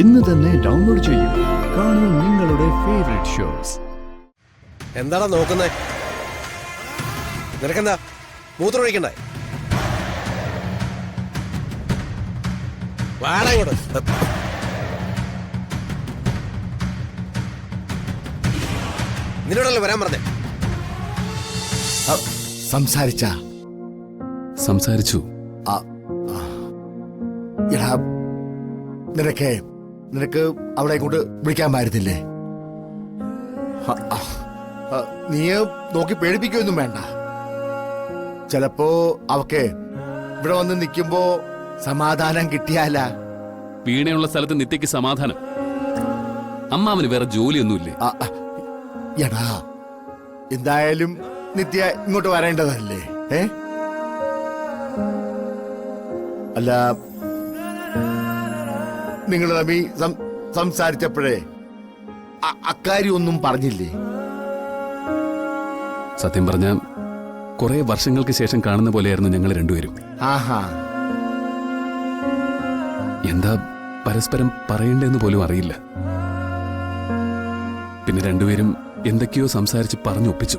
ഇന്ന് തന്നെ ഡൗൺലോഡ് ചെയ്യൂ. കാണൂ നിങ്ങളുടെ ഫേവറേറ്റ് ഷോസ്. എന്താടാ നോക്കുന്നേ? നിനക്കെന്താ മൂത്രം ഒഴിക്കണ്ടേ? വാടാ ഇങ്ങോട്ട്. നിന്നോടല്ലേ വരാൻ പറഞ്ഞേ? സംസാരിച്ചു. നിനക്ക് അവളെ കൊണ്ട് വിളിക്കാൻ പാരത്തില്ലേ? നീ നോക്കി പേടിപ്പിക്കൊന്നും വേണ്ട. ചിലപ്പോ അവക്ക് ഇവിടെ വന്ന് നിൽക്കുമ്പോ സമാധാനം കിട്ടിയാല. വീണയുള്ള സ്ഥലത്ത് നിത്യക്ക് സമാധാനം. അമ്മാവന് വേറെ ജോലിയൊന്നുമില്ലേ? എടാ, എന്തായാലും നിത്യ ഇങ്ങോട്ട് വരേണ്ടതല്ലേ? അല്ല, നിങ്ങൾ തമ്മി സംസാരിച്ചപ്പോഴേ അക്കാര്യം ഒന്നും പറഞ്ഞില്ലേ? സത്യം പറഞ്ഞ കുറെ വർഷങ്ങൾക്ക് ശേഷം കാണുന്ന പോലെയായിരുന്നു ഞങ്ങൾ രണ്ടുപേരും. എന്താ പരസ്പരം പറയണ്ടെന്ന് പോലും അറിയില്ല. പിന്നെ രണ്ടുപേരും എന്തൊക്കെയോ സംസാരിച്ച് പറഞ്ഞൊപ്പിച്ചു.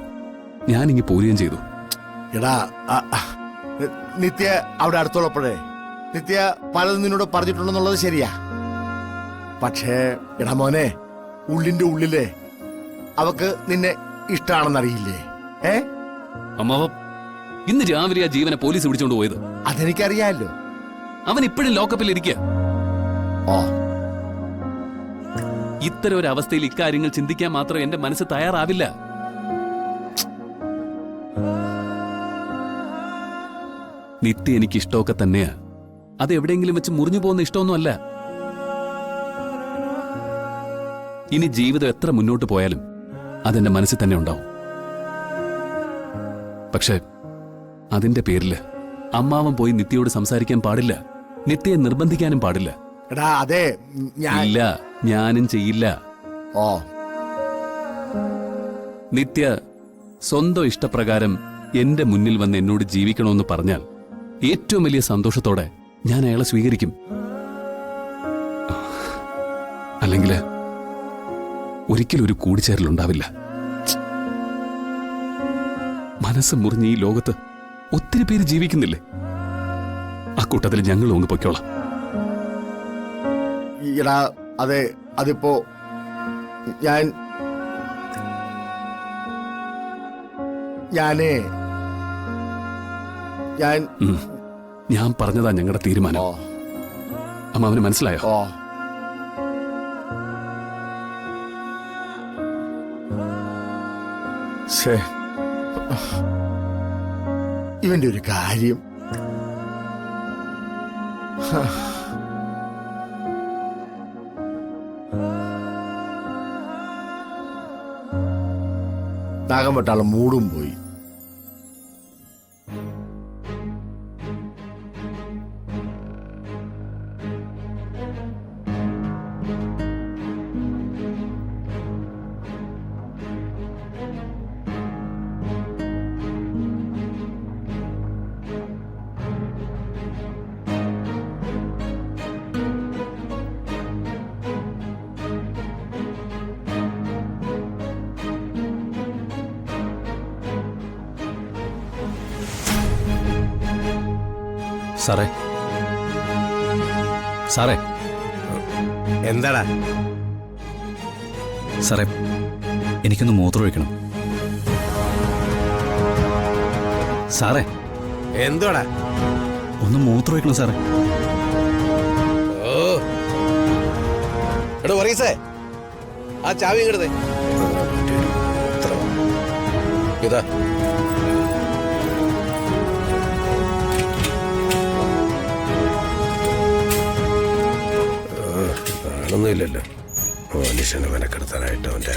ഞാനിങ്ങി പോരുകയും ചെയ്തു. എടാ, നിത്യ അവിടെ അടുത്തുള്ളപ്പോഴേ നിത്യ പലതും നിന്നോട് പറഞ്ഞിട്ടുണ്ടെന്നുള്ളത് ശരിയാ. പക്ഷേ എടാ മോനെ, ഉള്ളിന്റെ ഉള്ളിലെ അവക്ക് നിന്നെ ഇഷ്ടാണെന്നറിയില്ലേ? അമ്മാവ, ഇന്ന് രാവിലെ ആ ജീവനെ പോലീസ് പിടിച്ചോണ്ട് പോയത്. അതെനിക്കറിയാലോ. അവൻ ഇപ്പോഴും ലോക്കപ്പിൽ ഇരിക്കുക. ഇത്തരം ഒരു അവസ്ഥയിൽ ഇക്കാര്യങ്ങൾ ചിന്തിക്കാൻ മാത്രം എന്റെ മനസ്സ് തയ്യാറാവില്ല. നിത്യ എനിക്ക് ഇഷ്ടമൊക്കെ തന്നെയാ. അത് എവിടെയെങ്കിലും വെച്ച് മുറിഞ്ഞു പോകുന്ന ഇഷ്ടമൊന്നുമല്ല. ഇനി ജീവിതം എത്ര മുന്നോട്ട് പോയാലും അതെന്റെ മനസ്സിൽ തന്നെ ഉണ്ടാവും. പക്ഷെ അതിന്റെ പേരില് അമ്മാവൻ പോയി നിത്യയോട് സംസാരിക്കാൻ പാടില്ല. നിത്യയെ നിർബന്ധിക്കാനും പാടില്ല. ഇല്ല, ഞാനും ചെയ്യില്ല. നിത്യ സ്വന്തം ഇഷ്ടപ്രകാരം എന്റെ മുന്നിൽ വന്ന് എന്നോട് ജീവിക്കണമെന്ന് പറഞ്ഞാൽ ഏറ്റവും വലിയ സന്തോഷത്തോടെ ഞാൻ അയാളെ സ്വീകരിക്കും. അല്ലെങ്കിൽ ഒരിക്കലും ഒരു കൂടിച്ചേരലുണ്ടാവില്ല. മനസ്സ് മുറിഞ്ഞ് ഈ ലോകത്ത് ഒത്തിരി പേര് ജീവിക്കുന്നില്ലേ? അക്കൂട്ടത്തിൽ ഞങ്ങളും അങ്ങ് പൊയ്ക്കോളാം. അതെ, അതിപ്പോ ഞാൻ പറഞ്ഞതാ ഞങ്ങളുടെ തീരുമാനം. അമ്മാവന് മനസ്സിലായോ? ഇവന്റെ ഒരു കാര്യം. നാഗം വെട്ടാളം മൂടും പോയി. സാറേ, സാറേ, എന്താടാ? സാറേ, എനിക്കൊന്ന് മൂത്രം ഒഴിക്കണം. സാറേ, എന്തുവാടാ? ഒന്ന് മൂത്രം ഒഴിക്കണം സാറേ. എടോ വർഗീസേ, ആ ചാവി ഇങ്ങടുതേ. ഇതാ. ഒന്നുമില്ലല്ലോ മനുഷ്യനെ മെനക്കെടുത്താനായിട്ട് അവൻ്റെ.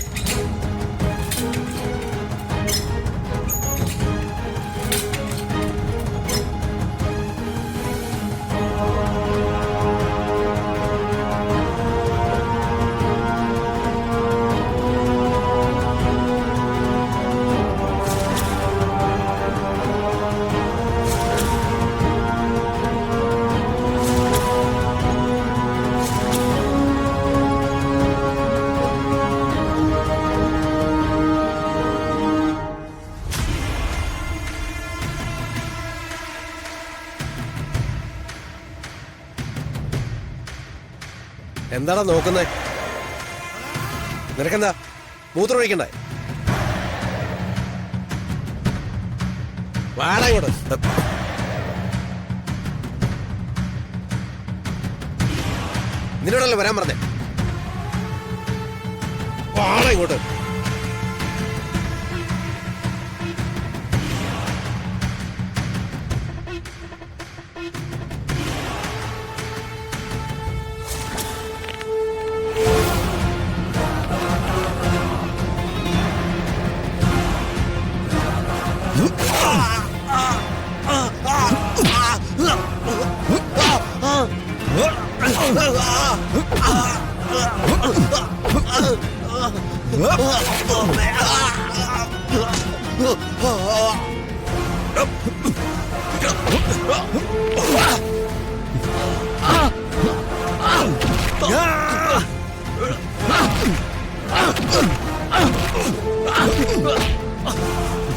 എന്താടാ നോക്കുന്നേ? നിനക്കെന്താ മൂത്രം ഒഴിക്കണ്ടേ? വാടാ ഇങ്ങോട്ട്. നിന്നോടല്ലേ വരാൻ പറഞ്ഞേ? വാടാ ഇങ്ങോട്ട്.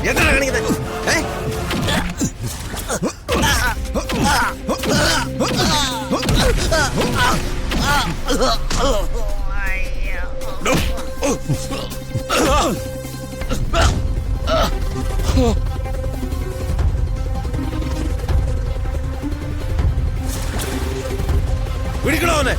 എന്താണ് കാണിക്കുന്നത്? പിടിക്കണോ അവനെ?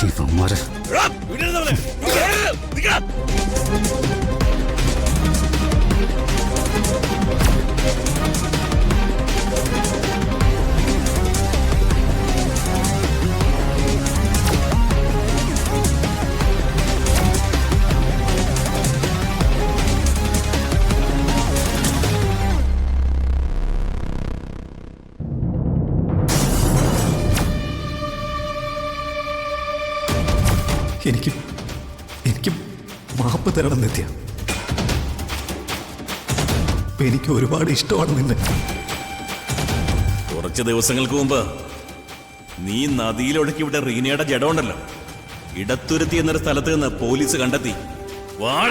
ഇവന്മാരെ എനിക്ക് മാപ്പ് തരണം നിത്യ. എനിക്ക് ഒരുപാട് ഇഷ്ടമാണ് നിന്നെ. കുറച്ച് ദിവസങ്ങൾക്ക് മുമ്പ് നീ നദിയിലൊടുക്കി വിട്ട റീനയുടെ ജഡമുണ്ടല്ലോ, ഇടത്തുരുത്തി എന്നൊരു സ്ഥലത്ത് നിന്ന് പോലീസ് കണ്ടെത്തി. വാട